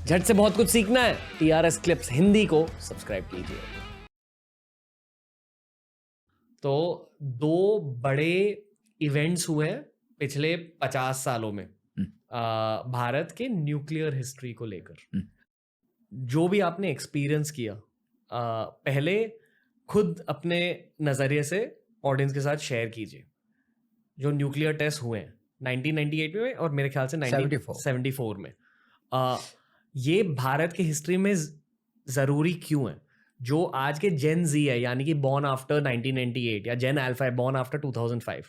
झट से बहुत कुछ सीखना है, TRS क्लिप्स हिंदी को सब्सक्राइब कीजिए। तो 2 बड़े इवेंट्स हुए हैं पिछले 50 सालों में भारत के न्यूक्लियर हिस्ट्री को लेकर। जो भी आपने एक्सपीरियंस किया, पहले खुद अपने नज़रिए से ऑडियंस के साथ शेयर कीजिए। जो न्यूक्लियर टेस्ट हुए हैं 1998 में और मेरे ख्याल से 1974 में, ये भारत की हिस्ट्री में ज़रूरी क्यों है? जो आज के जेन जी है, यानी कि बॉर्न आफ्टर 1998 या जेन अल्फा है बॉर्न आफ्टर 2005,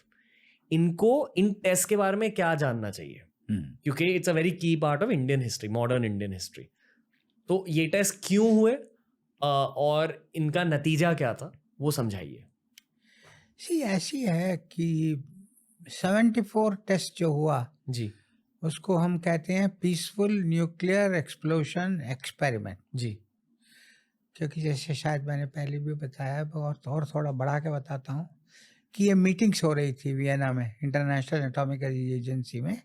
इनको इन टेस्ट के बारे में क्या जानना चाहिए? क्योंकि इट्स अ वेरी की part of Indian history, modern Indian history. तो ये टेस्ट क्यों हुए और इनका नतीजा क्या था, वो समझाइए। ऐसी है कि 74 टेस्ट जो हुआ जी उसको हम कहते हैं पीसफुल न्यूक्लियर एक्सप्लोजन एक्सपेरिमेंट। जी क्योंकि जैसे शायद मैंने पहले भी बताया और थोड़ा बढ़ा के बताता हूँ कि ये मीटिंग्स हो रही थी वियना में, इंटरनेशनल एटॉमिक एजेंसी में,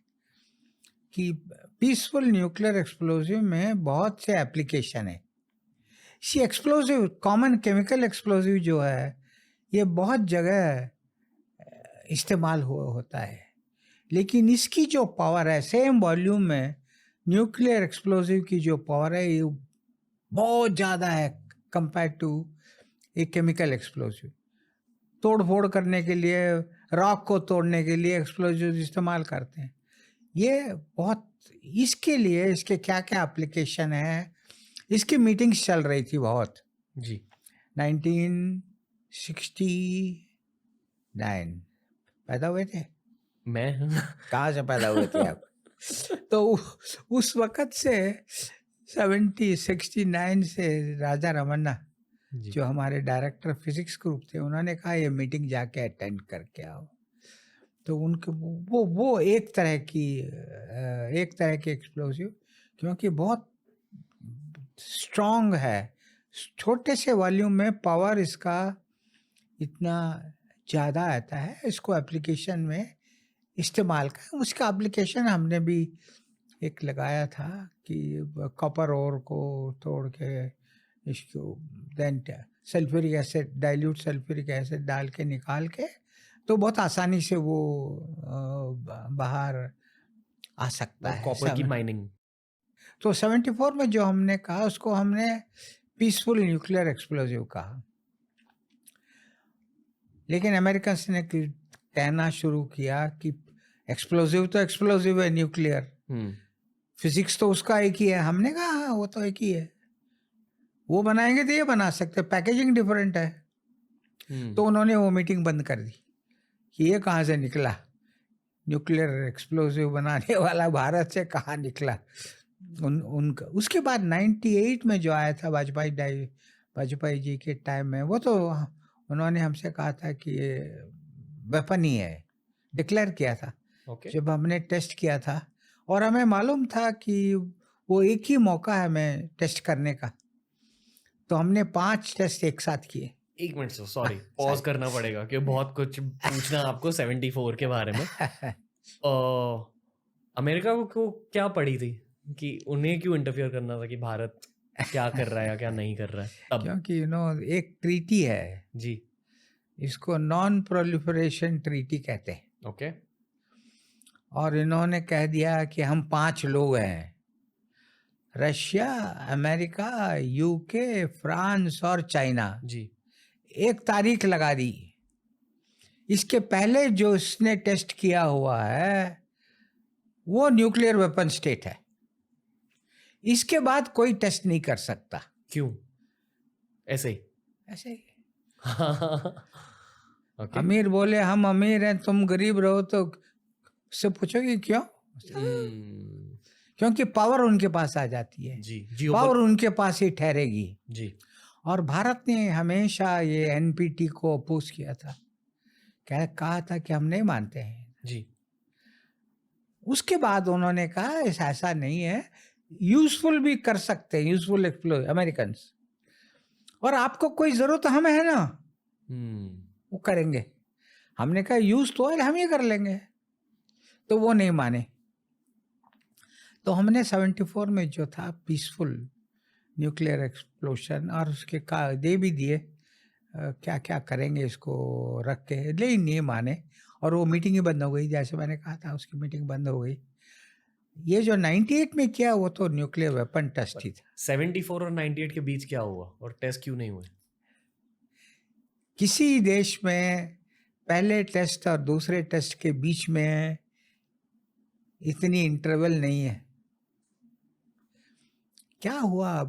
कि पीसफुल न्यूक्लियर एक्सप्लोजिव में बहुत से एप्लीकेशन है। इसी एक्सप्लोजिव, कॉमन केमिकल एक्सप्लोजिव जो है, ये बहुत जगह इस्तेमाल होता है, लेकिन इसकी जो पावर है सेम वॉल्यूम में न्यूक्लियर एक्सप्लोजिव की जो पावर है ये बहुत ज़्यादा है compare to a chemical explosive. तोड़ फोड़ करने के लिए, रॉक को तोड़ने के लिए एक्सप्लोजिव इस्तेमाल करते हैं। ये बहुत, इसके लिए इसके क्या क्या एप्लीकेशन है, इसकी मीटिंग्स चल रही थी बहुत। जी 1969 पैदा हुए थे? मैं कहाँ से पैदा हुए थे आप? तो उस वक़्त से 69 से राजा रमन्ना जो हमारे डायरेक्टर फिजिक्स ग्रुप थे, उन्होंने कहा ये मीटिंग जाके अटेंड करके आओ। तो उनके वो एक तरह के एक्सप्लोसिव, क्योंकि बहुत स्ट्रॉन्ग है, छोटे से वॉल्यूम में पावर इसका इतना ज़्यादा आता है, इसको एप्लीकेशन में इस्तेमाल कर। उसका एप्लीकेशन हमने भी एक लगाया था कि कॉपर ओर को तोड़ के इसको then sulphuric acid, dilute sulphuric acid डाल के निकाल के, तो बहुत आसानी से वो बाहर आ सकता है कॉपर की माइनिंग। तो 74 में जो हमने कहा उसको हमने पीसफुल न्यूक्लियर एक्सप्लोजिव कहा। लेकिन अमेरिकन ने कहना शुरू किया कि एक्सप्लोजिव तो एक्सप्लोजिव है न्यूक्लियर, फिजिक्स तो उसका एक ही है। हमने कहा हाँ वो तो एक ही है, वो बनाएंगे तो ये बना सकते, पैकेजिंग डिफरेंट है। तो उन्होंने वो मीटिंग बंद कर दी कि ये कहाँ से निकला, न्यूक्लियर एक्सप्लोजिव बनाने वाला भारत से कहाँ निकला। उनका उसके बाद 98 में जो आया था वाजपेयी जी के टाइम में, वो तो उन्होंने हमसे कहा था कि ये वेपन ही है, डिक्लेयर किया था। जब हमने टेस्ट किया था और हमें मालूम था कि वो एक ही मौका है हमें टेस्ट करने का, तो हमने 5 टेस्ट एक साथ किए। एक मिनट से सॉरी, पॉज करना पड़ेगा क्योंकि बहुत कुछ पूछना आपको 74 के बारे में। अमेरिका को क्या पड़ी थी कि उन्हें क्यों इंटरफियर करना था कि भारत क्या कर रहा है या क्या नहीं कर रहा है तब? क्योंकि एक ट्रीटी है जी, इसको नॉन प्रोलिफरेशन ट्रीटी कहते हैं। ओके। और इन्होंने कह दिया कि हम 5 लोग हैं, रशिया, अमेरिका, यूके, फ्रांस और चाइना। जी, एक तारीख लगा दी। इसके पहले जो इसने टेस्ट किया हुआ है वो न्यूक्लियर वेपन स्टेट है, इसके बाद कोई टेस्ट नहीं कर सकता। क्यों? ऐसे ही okay. अमीर बोले हम अमीर हैं, तुम गरीब रहो, तो उससे पूछोगे क्यों? क्योंकि पावर उनके पास आ जाती है। जी, पावर उनके पास ही ठहरेगी। जी। और भारत ने हमेशा ये एनपीटी को अपोज किया था, कहा था कि हम नहीं मानते हैं। जी। उसके बाद उन्होंने कहा ऐसा नहीं है, यूजफुल भी कर सकते हैं, यूजफुल एक्सप्लोर अमेरिकन, और आपको कोई जरूरत हमें है ना, वो करेंगे। हमने कहा यूज तो है, हम ये कर लेंगे, तो वो नहीं माने। तो हमने 74 में जो था पीसफुल न्यूक्लियर एक्सप्लोशन, और उसके दे भी दिए क्या क्या करेंगे इसको रख के, लेकिन नहीं माने और वो मीटिंग ही बंद हो गई। जैसे मैंने कहा था उसकी मीटिंग बंद हो गई। ये जो 98 में किया वो तो न्यूक्लियर वेपन टेस्ट ही था। 74 और 98 के बीच क्या हुआ और टेस्ट क्यों नहीं हुए? किसी देश में पहले टेस्ट और दूसरे टेस्ट के बीच में इतनी इंटरवल नहीं है। क्या हुआ,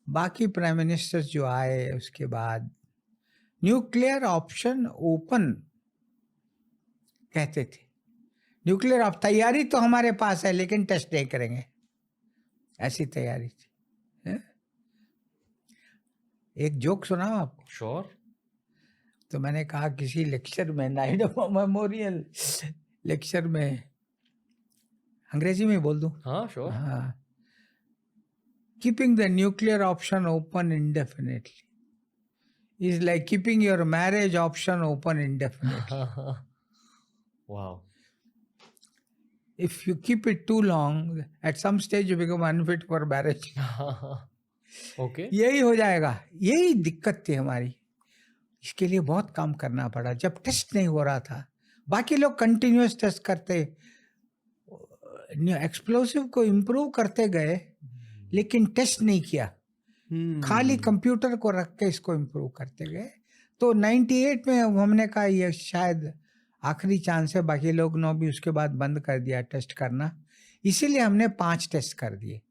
बाकी प्राइम मिनिस्टर्स जो आए उसके बाद न्यूक्लियर ऑप्शन ओपन कहते थे। न्यूक्लियर ऑफ तैयारी तो हमारे पास है लेकिन टेस्ट नहीं करेंगे, ऐसी तैयारी थी। है? एक जोक सुनाओ आपको? श्योर। तो मैंने कहा किसी लेक्चर में, नायडू मेमोरियल लेक्चर में, अंग्रेजी में बोल दूं? हाँ श्योर। हाँ, keeping the nuclear option open indefinitely is like keeping your marriage option open indefinitely. Wow. If you keep it too long, at some stage you become unfit for marriage. Okay. यही हो जाएगा। यही दिक्कत थी हमारी। इसके लिए बहुत काम करना पड़ा। जब टेस्ट नहीं हो रहा था, बाकी लोग कंटिन्यूस टेस्ट करते, एक्सप्लोसिव को इम्प्रूव करते गए, लेकिन टेस्ट नहीं किया। खाली कंप्यूटर को रख के इसको इम्प्रूव करते गए। तो 98 में हमने कहा ये शायद आखिरी चांस है, बाकी लोग ने भी उसके बाद बंद कर दिया टेस्ट करना। इसीलिए हमने 5 टेस्ट कर दिए।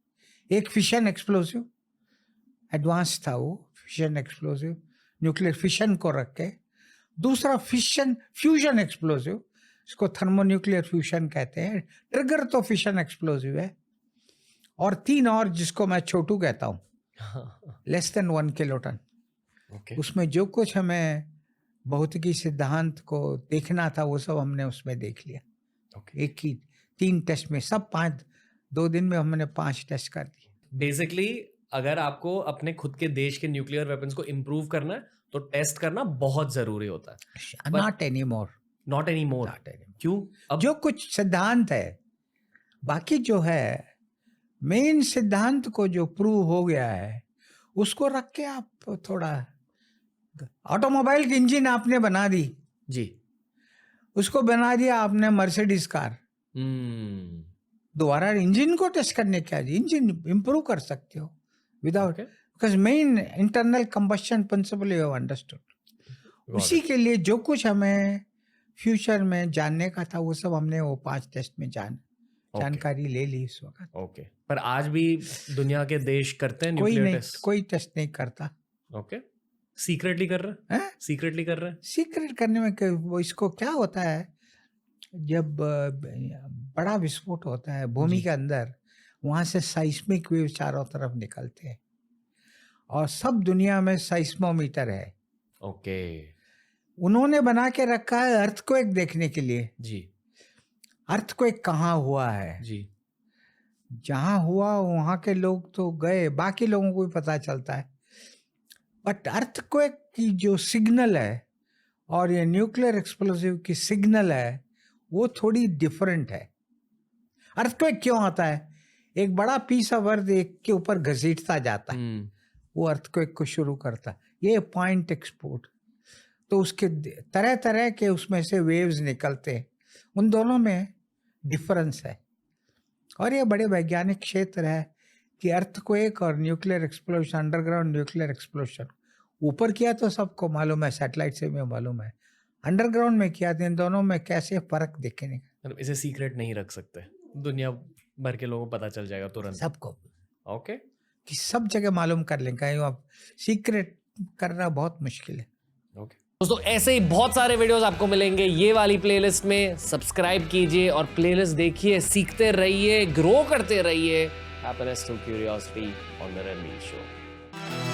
एक फिशन एक्सप्लोसिव एडवांस था, वो फिशन एक्सप्लोसिव न्यूक्लियर फिशन को रख के। दूसरा फिशन फ्यूजन एक्सप्लोसिव, इसको थर्मोन्यूक्लियर फ्यूजन कहते हैं। ट्रिगर तो फिशन एक्सप्लोसिव है। और 3 और जिसको मैं छोटू कहता हूँ, लेस देन 1 किलोटन। उसमें जो कुछ हमें भौतिकी सिद्धांत को देखना था वो सब हमने उसमें देख लिया। एक ही 3 टेस्ट में, सब 2 दिन में हमने 5 टेस्ट कर दिए। बेसिकली अगर आपको अपने खुद के देश के न्यूक्लियर वेपन्स को इम्प्रूव करना है तो टेस्ट करना बहुत जरूरी होता है। Not any more. Not any more. क्यों? अब जो कुछ सिद्धांत है, बाकी जो है मेन सिद्धांत को जो प्रूव हो गया है उसको रख के आप थोड़ा, ऑटोमोबाइल की इंजन आपने बना दी जी, उसको बना दिया आपने मर्सिडीज कार, दोबारा इंजन को टेस्ट करने क्या, इंजन इंप्रूव कर सकते हो without, because main internal combustion principle you have understood. उसी के लिए जो कुछ हमें फ्यूचर में जानने का था वो सब हमने वो 5 टेस्ट में जानकारी ले ली इस वक्त। ओके। पर आज भी दुनिया के देश करते हैं न्यूक्लियर टेस्ट? कोई टेस्ट नहीं करता। ओके। सीक्रेटली कर रहे हैं? सीक्रेटली कर रहे हैं। सीक्रेट करने में वो, इसको क्या होता है, जब बड़ा विस्फोट होता है भूमि के अंदर, वहां से साइस्मिक वेव चारों तरफ निकलते हैं और सब दुनिया में साइस्मोमीटर है। ओके। उन्होंने बना के रखा है अर्थक्वेक देखने के लिए। जी। अर्थक्वेक कहाँ हुआ है जी, जहाँ हुआ वहाँ के लोग तो गए, बाकी लोगों को भी पता चलता है। बट अर्थक्वेक की जो सिग्नल है और ये न्यूक्लियर एक्सप्लोसिव की सिग्नल है वो थोड़ी डिफरेंट है। अर्थक्वेक क्यों आता है? एक बड़ा पीस ऑफ अर्थ एक के ऊपर घसीटता जाता है, वो अर्थक्वेक को शुरू करता है। ये पॉइंट एक्सपोर्ट, तो उसके तरह तरह के उसमें से वेव्स निकलते हैं, उन दोनों में डिफरेंस है। और ये बड़े वैज्ञानिक क्षेत्र है कि अर्थक्वेक और nuclear explosion, underground nuclear explosion ऊपर किया तो सबको मालूम है, सैटेलाइट से भी मालूम है, अंडरग्राउंड में किया तो इन दोनों में कैसे फर्क दिखने का। इसे सीक्रेट नहीं रख सकते, दुनिया भर के लोगों को पता चल जाएगा तुरंत सबको। ओके। कि सब जगह मालूम कर लें, कहीं आप सीक्रेट करना बहुत मुश्किल है। ओके दोस्तों, ऐसे ही बहुत सारे वीडियोस आपको मिलेंगे ये वाली प्लेलिस्ट में। सब्सक्राइब कीजिए और प्लेलिस्ट देखिए, सीखते रहिए, ग्रो करते रहिए। Happiness through curiosity on the Ranveer show.